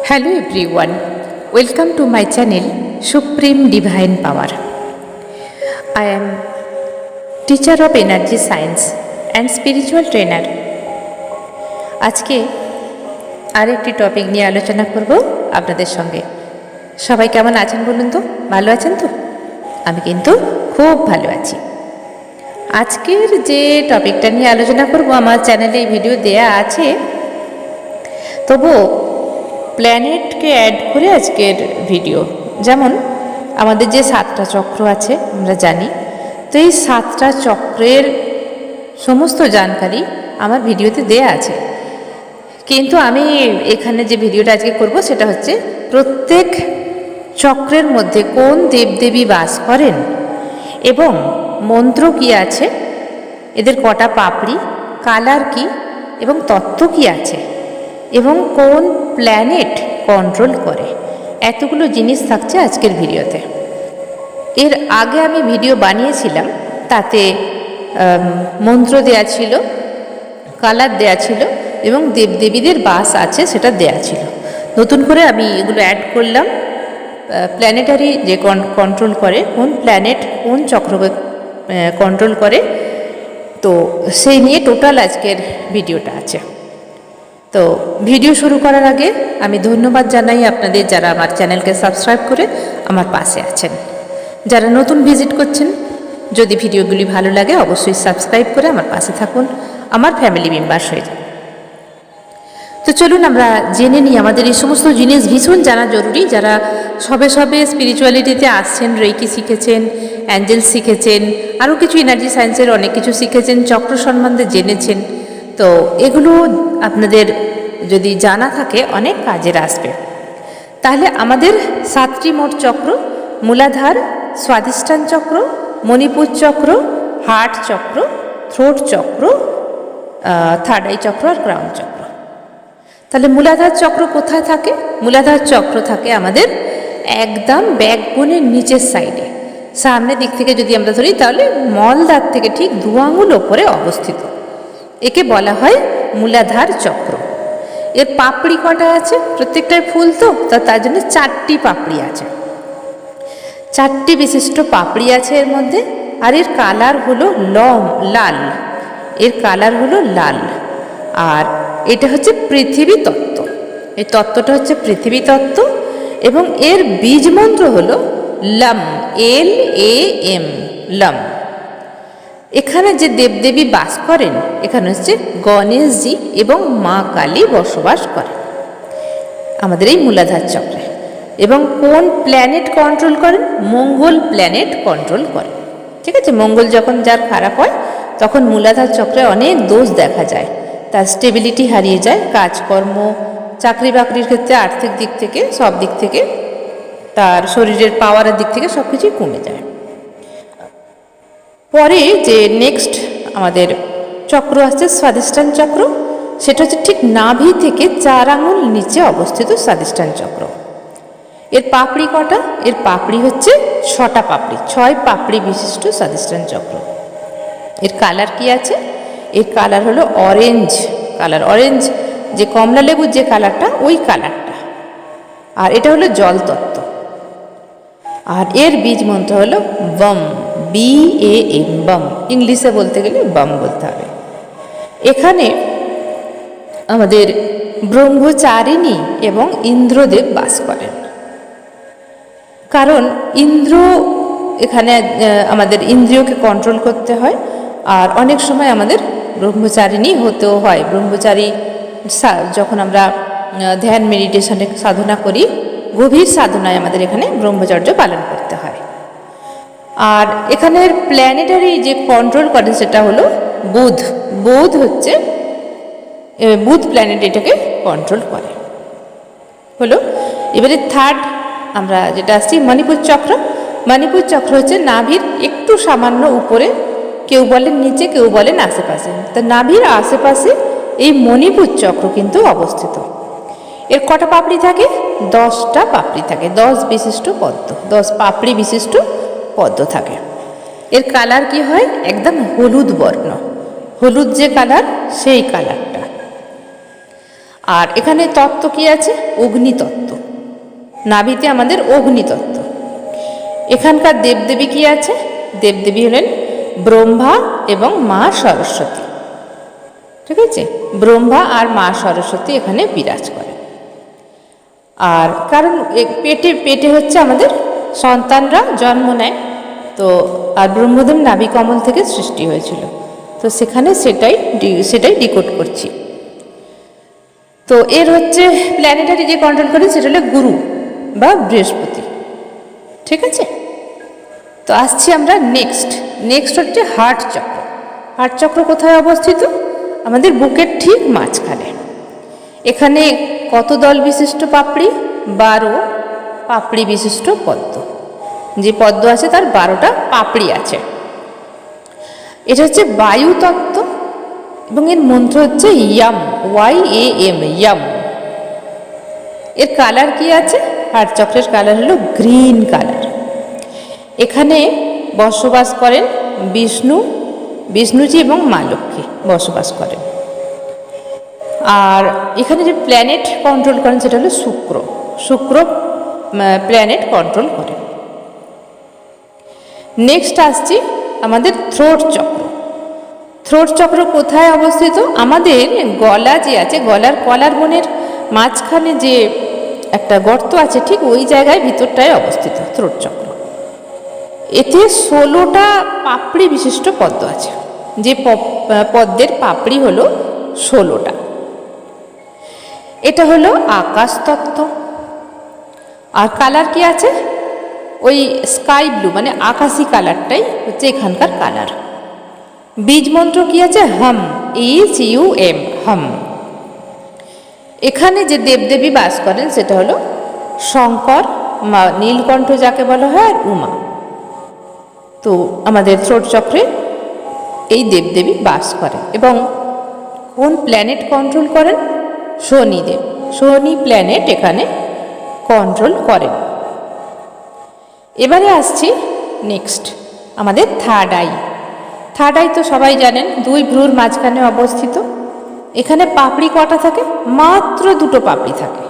Hello everyone, welcome to my channel Supreme Divine Power. I am teacher of energy science and spiritual trainer. আজকে আরেকটি topic নিয়ে আলোচনা করব আপনাদের সঙ্গে। সবাই কেমন আছেন বলুন তো? ভালো আছেন তো? আমি কিন্তু খুব ভালো আছি। আজকের যে টপিকটা নিয়ে আলোচনা করব আমার চ্যানেলে এই ভিডিও দেয়া আছে, তবুও প্ল্যানেটকে অ্যাড করে আজকের ভিডিও। যেমন আমাদের যে 7টা চক্র আছে আমরা জানি, তো এই 7টা চক্রের সমস্ত জানকারি আমার ভিডিওতে দেয়া আছে, কিন্তু আমি এখানে যে ভিডিওটা আজকে করব সেটা হচ্ছে প্রত্যেক চক্রের মধ্যে কোন দেবদেবী বাস করেন এবং মন্ত্র কি আছে, এদের কটা পাপড়ি, কালার কি এবং তত্ত্ব কি আছে এবং কোন প্ল্যানেট কন্ট্রোল করে, এতগুলো জিনিস থাকছে আজকের ভিডিওতে। এর আগে আমি ভিডিও বানিয়েছিলাম, তাতে মন্ত্র দেয়া ছিল, কালার দেয়া ছিল এবং দেবদেবীদের বাস আছে সেটা দেয়া ছিল। নতুন করে আমি এগুলো অ্যাড করলাম, প্ল্যানেটারি যে কন্ট্রোল করে, কোন প্ল্যানেট কোন চক্রকে কন্ট্রোল করে, তো সেই নিয়ে টোটাল আজকের ভিডিওটা আছে। তো ভিডিও শুরু করার আগে আমি ধন্যবাদ জানাই আপনাদের যারা আমার চ্যানেলকে সাবস্ক্রাইব করে আমার পাশে আছেন। যারা নতুন ভিজিট করছেন, যদি ভিডিওগুলি ভালো লাগে অবশ্যই সাবস্ক্রাইব করে আমার পাশে থাকুন, আমার ফ্যামিলি মেম্বার্স হয়ে যান। তো চলুন আমরা জেনে নিই। আমাদের এই সমস্ত জিনিস ভীষণ জানা জরুরি। যারা সবে সবে স্পিরিচুয়ালিটিতে আসছেন, রেকি শিখেছেন, অ্যাঞ্জেল শিখেছেন, আরও কিছু এনার্জি সায়েন্সের অনেক কিছু শিখেছেন, চক্র সম্বন্ধে জেনেছেন, তো এগুলো আপনাদের যদি জানা থাকে অনেক কাজের আসবে। তাহলে আমাদের 7টি মোট চক্র: মূলাধার, স্বাধিষ্ঠান চক্র, মণিপুর চক্র, হার্ট চক্র, থ্রোট চক্র, থার্ড আই চক্র আর ক্রাউন চক্র। তাহলে মূলাধার চক্র কোথায় থাকে? মূলাধার চক্র থাকে আমাদের একদম ব্যাকবোনের নিচের সাইডে, সামনের দিক থেকে যদি আমরা ধরি তাহলে মলদ্বার থেকে ঠিক 2 আঙুল ওপরে অবস্থিত। একে বলা হয় মূলাধার চক্র। এর পাপড়ি কটা আছে? প্রত্যেকটাই ফুল, তো তার জন্য 4টি পাপড়ি আছে, 4টি বিশিষ্ট পাপড়ি আছে এর মধ্যে। আর এর কালার হলো লাল, এর কালার হলো লাল। আর এটা হচ্ছে পৃথিবী তত্ত্ব, এই তত্ত্বটা হচ্ছে পৃথিবী তত্ত্ব এবং এর বীজ মন্ত্র হলো লম, LAM, লম। এখানে যে দেবদেবী বাস করেন, এখানে হচ্ছে গণেশজি এবং মা কালী বসবাস করেন আমাদের এই মূলাধার চক্রে। এবং কোন প্ল্যানেট কন্ট্রোল করেন? মঙ্গল প্ল্যানেট কন্ট্রোল করেন। ঠিক আছে, মঙ্গল যখন যার খারাপ হয় তখন মূলাধার চক্রে অনেক দোষ দেখা যায়, তার স্টেবিলিটি হারিয়ে যায়, কাজকর্ম, চাকরি বাকরির ক্ষেত্রে, আর্থিক দিক থেকে, সব দিক থেকে, তার শরীরের পাওয়ারের দিক থেকে সব কিছুই কমে যায়। পরে যে নেক্সট আমাদের চক্র আসছে স্বাধিষ্ঠান চক্র, সেটা হচ্ছে ঠিক নাভি থেকে 4 আঙুল নিচে অবস্থিত স্বাধিষ্ঠান চক্র। এর পাপড়ি কটা? এর পাপড়ি হচ্ছে 6টা পাপড়ি, 6 পাপড়ি বিশিষ্ট স্বাধিষ্ঠান চক্র। এর কালার কি আছে? এর কালার হলো অরেঞ্জ কালার, অরেঞ্জ যে কমলা লেবুর যে কালারটা, ওই কালারটা। আর এটা হলো জল তত্ত্ব। আর এর বীজ মন্ত্র হলো বম, BAM, বম। ইংলিশে বলতে গেলে বম বলতে হবে। এখানে আমাদের ব্রহ্মচারিণী এবং ইন্দ্রদেব বাস করেন। কারণ ইন্দ্র এখানে আমাদের ইন্দ্রিয়কে কন্ট্রোল করতে হয়, আর অনেক সময় আমাদের ব্রহ্মচারিণী হতেও হয়। ব্রহ্মচারী যখন আমরা ধ্যান মেডিটেশনে সাধনা করি, গভীর সাধনায় আমাদের এখানে ব্রহ্মচর্য পালন করতে হয়। আর এখানের প্ল্যানেটারি যে কন্ট্রোল করে সেটা হলো বুধ। বুধ হচ্ছে বুধ প্ল্যানেট এটাকে কন্ট্রোল করে হলো। এবারে থার্ড আমরা যেটা আসছি মণিপুর চক্র। মণিপুর চক্র হচ্ছে নাভির একটু সামান্য উপরে, কেউ বলেন নিচে, কেউ বলেন আশেপাশে। তা নাভির আশেপাশে এই মণিপুর চক্র কিন্তু অবস্থিত। এর কটা পাপড়ি থাকে? 10টা পাপড়ি থাকে, 10 বিশিষ্ট পদ্ম, 10 পাপড়ি বিশিষ্ট পদ্ম থাকে। এর কালার কি হয়? একদম হলুদ বর্ণ, হলুদ যে কালার সেই কালারটা। আর এখানে তত্ত্ব কি আছে? অগ্নিতত্ত্ব। নাভিতে আমাদের অগ্নিতত্ত্ব। এখানকার দেবদেবী কি আছে? দেবদেবী হলেন ব্রহ্মা এবং মা সরস্বতী। ঠিক আছে, ব্রহ্মা আর মা সরস্বতী এখানে বিরাজ করে। আর কারণ পেটে পেটে হচ্ছে আমাদের সন্তানরা জন্ম নেয়, তো আর ব্রহ্মদেব নাভি কমল থেকে সৃষ্টি হয়েছিল, তো সেখানে সেটাই ডিকোড করছি। তো এর হচ্ছে প্ল্যানেটারি যে কন্ট্রোল করে সেটা হলো গুরু বা বৃহস্পতি। ঠিক আছে, তো আসছি আমরা নেক্সট হচ্ছে হার্ট চক্র। হার্ট চক্র কোথায় অবস্থিত? আমাদের বুকের ঠিক মাঝখানে। এখানে কত দল বিশিষ্ট পাপড়ি? 12 পাপড়ি বিশিষ্ট পদ্ম। যে পদ্ম আছে তার 12টা পাপড়ি আছে। এটা হচ্ছে বায়ু তত্ত্ব এবং এর মন্ত্র হচ্ছে ইয়াম, YAM, ইয়াম। এর কালার কি আছে? হার্ট চক্রের কালার হলো গ্রিন কালার। এখানে বসবাস করেন বিষ্ণুজি এবং মা লক্ষ্মী বসবাস করেন। আর এখানে যে প্ল্যানেট কন্ট্রোল করেন সেটা হলো শুক্র প্ল্যানেট কন্ট্রোল করেন। নেক্সট আসছি আমাদের থ্রোট চক্র। থ্রোট চক্র কোথায় অবস্থিত? আমাদের গলা যে আছে, গলার কলার বোনের মাঝখানে যে একটা গর্ত আছে, ঠিক ওই জায়গায় ভিতরটায় অবস্থিত থ্রোট চক্র। এতে 16টা পাপড়ি বিশিষ্ট পদ্ম আছে, যে পদ্মের পাপড়ি হলো 16টা। এটা হলো আকাশ তত্ত্ব। আর কালার কি আছে? ওই স্কাই ব্লু, মানে আকাশি কালারটাই হচ্ছে এখানকার কালার। বীজ মন্ত্র কি আছে? হাম, HUM, হাম। এখানে যে দেবদেবী বাস করেন সেটা হলো শঙ্কর, নীলকণ্ঠ যাকে বলা হয়, আর উমা। তো আমাদের থ্রোট চক্রে এই দেবদেবী বাস করেন। এবং কোন প্ল্যানেট কন্ট্রোল করেন? শনিদেব। শনি প্ল্যানেট এখানে কন্ট্রোল করেন। এবারে আসছি নেক্সট আমাদের থার্ড আই। থার্ড আই তো সবাই জানেন, 2 ভ্রুর মাঝখানে অবস্থিত। এখানে পাপড়ি কটা থাকে? মাত্র 2টো পাপড়ি থাকে,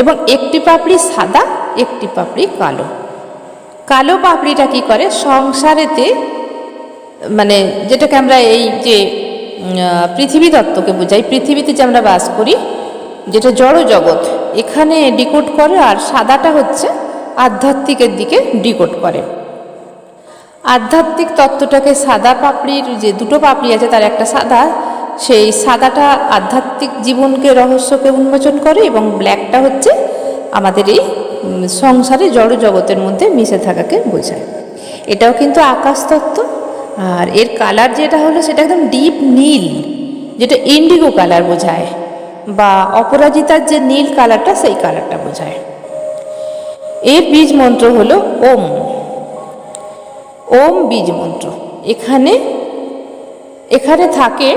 এবং একটি পাপড়ি সাদা, একটি পাপড়ি কালো। কালো পাপড়িটা কি করে? সংসারেতে, মানে যেটাকে আমরা এই যে পৃথিবী তত্ত্বকে বোঝাই, পৃথিবীতে যে আমরা বাস করি, যেটা জড় জগৎ, এখানে ডিকোড করে। আর সাদাটা হচ্ছে আধ্যাত্মিকের দিকে ডিকোড করে। আধ্যাত্মিক তত্ত্বটাকে সাদা পাপড়ির যে 2টো পাপড়ি আছে তার একটা সাদা, সেই সাদাটা আধ্যাত্মিক জীবনকে, রহস্যকে উন্মোচন করে, এবং ব্ল্যাকটা হচ্ছে আমাদের এই সংসারে জড় জগতের মধ্যে মিশে থাকাকে বোঝায়। এটাও কিন্তু আকাশ তত্ত্ব। আর এর কালার যেটা হলো সেটা একদম ডিপ নীল, যেটা ইন্ডিগো কালার বোঝায়, বা অপরাজিতার যে নীল কালারটা সেই কালারটা বোঝায়। এর বীজ মন্ত্র হলো ওম বীজ মন্ত্র। এখানে থাকে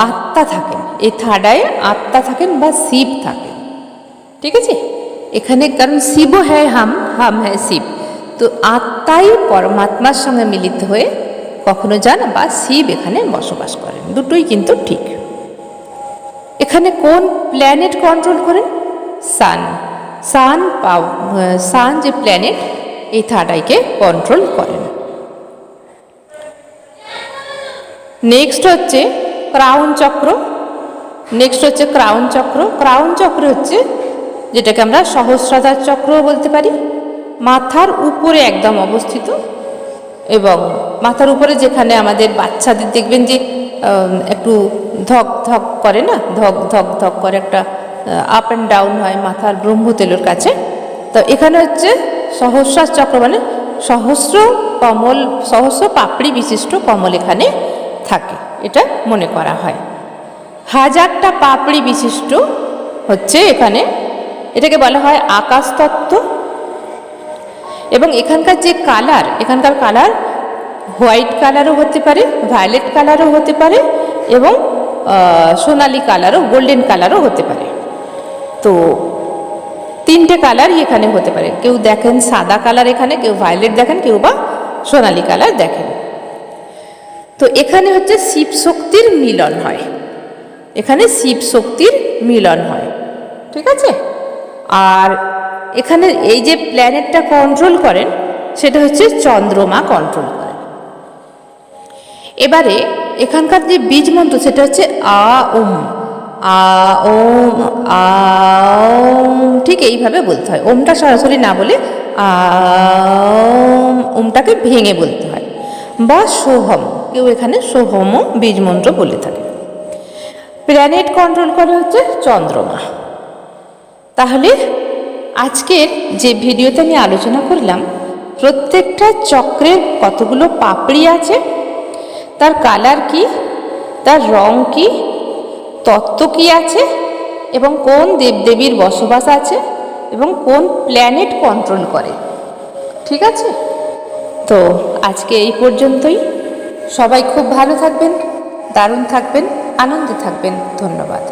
আত্মা থাকেন, এই থার্ড আয়ে আত্মা থাকেন বা শিব থাকেন। ঠিক আছে, এখানে কারণ শিব হ্যায় হাম হ্যায় শিব, তো আত্মাই পরমাত্মার সঙ্গে মিলিত হয়ে কখনো যান বা শিব এখানে বসবাস করেন, দুটোই কিন্তু ঠিক। এখানে কোন প্ল্যানেট কন্ট্রোল করেন? সান যে প্ল্যানেট এই থার্ড আইকে কন্ট্রোল করেন। নেক্সট হচ্ছে ক্রাউন চক্র। ক্রাউন চক্র হচ্ছে যেটাকে আমরা সহস্রাধার চক্র বলতে পারি। মাথার উপরে একদম অবস্থিত, এবং মাথার উপরে যেখানে আমাদের বাচ্চাদের দেখবেন যে একটু ধক ধক করে না, ধক করে একটা আপ অ্যান্ড ডাউন হয় মাথার ব্রহ্মতেলের কাছে। তো এখানে হচ্ছে সহস্রার চক্র, মানে সহস্র পাপড়ি বিশিষ্ট কমল এখানে থাকে, এটা মনে করা হয়। 1000টা পাপড়ি বিশিষ্ট হচ্ছে এখানে, এটাকে বলা হয় আকাশ তত্ত্ব। এবং এখানকার কালার হোয়াইট কালারও হতে পারে, ভায়োলেট কালারও হতে পারে, এবং সোনালি কালারও, গোল্ডেন কালারও হতে পারে। তো 3টে কালারই এখানে হতে পারে। কেউ দেখেন সাদা কালার এখানে, কেউ ভায়োলেট দেখেন, কেউ বা সোনালি কালার দেখেন। তো এখানে হচ্ছে শিব শক্তির মিলন হয়। এখানে শিব শক্তির মিলন হয়, ঠিক আছে। আর এখানে এই যে প্ল্যানেটটা কন্ট্রোল করেন সেটা হচ্ছে চন্দ্রমা কন্ট্রোল করেন। এবারে এখানকার যে বীজ মন্ত্র সেটা হচ্ছে আ ওম, আ ওম, আ ওম, ঠিক এইভাবে বলতে হয়। ওমটা সরাসরি না বলে আ ওমটাকে ভেঙে বলতে হয়, বা সোহম, কেউ এখানে সোহমও বীজ মন্ত্র বলে থাকে। প্ল্যানেট কন্ট্রোল করে হচ্ছে চন্দ্রমা। তাহলে আজকের যে ভিডিওতে আমি আলোচনা করলাম, প্রত্যেকটা চক্রের কতগুলো পাপড়ি আছে, তার কালার কি, তার রং কি, তত্ত্ব কি আছে, এবং কোন দেবদেবীর বসবাস আছে, এবং কোন প্ল্যানেট কন্ট্রোল করে, ঠিক আছে। তো আজকে এই পর্যন্তই। সবাই খুব ভালো থাকবেন, দারুণ থাকবেন, আনন্দে থাকবেন। ধন্যবাদ।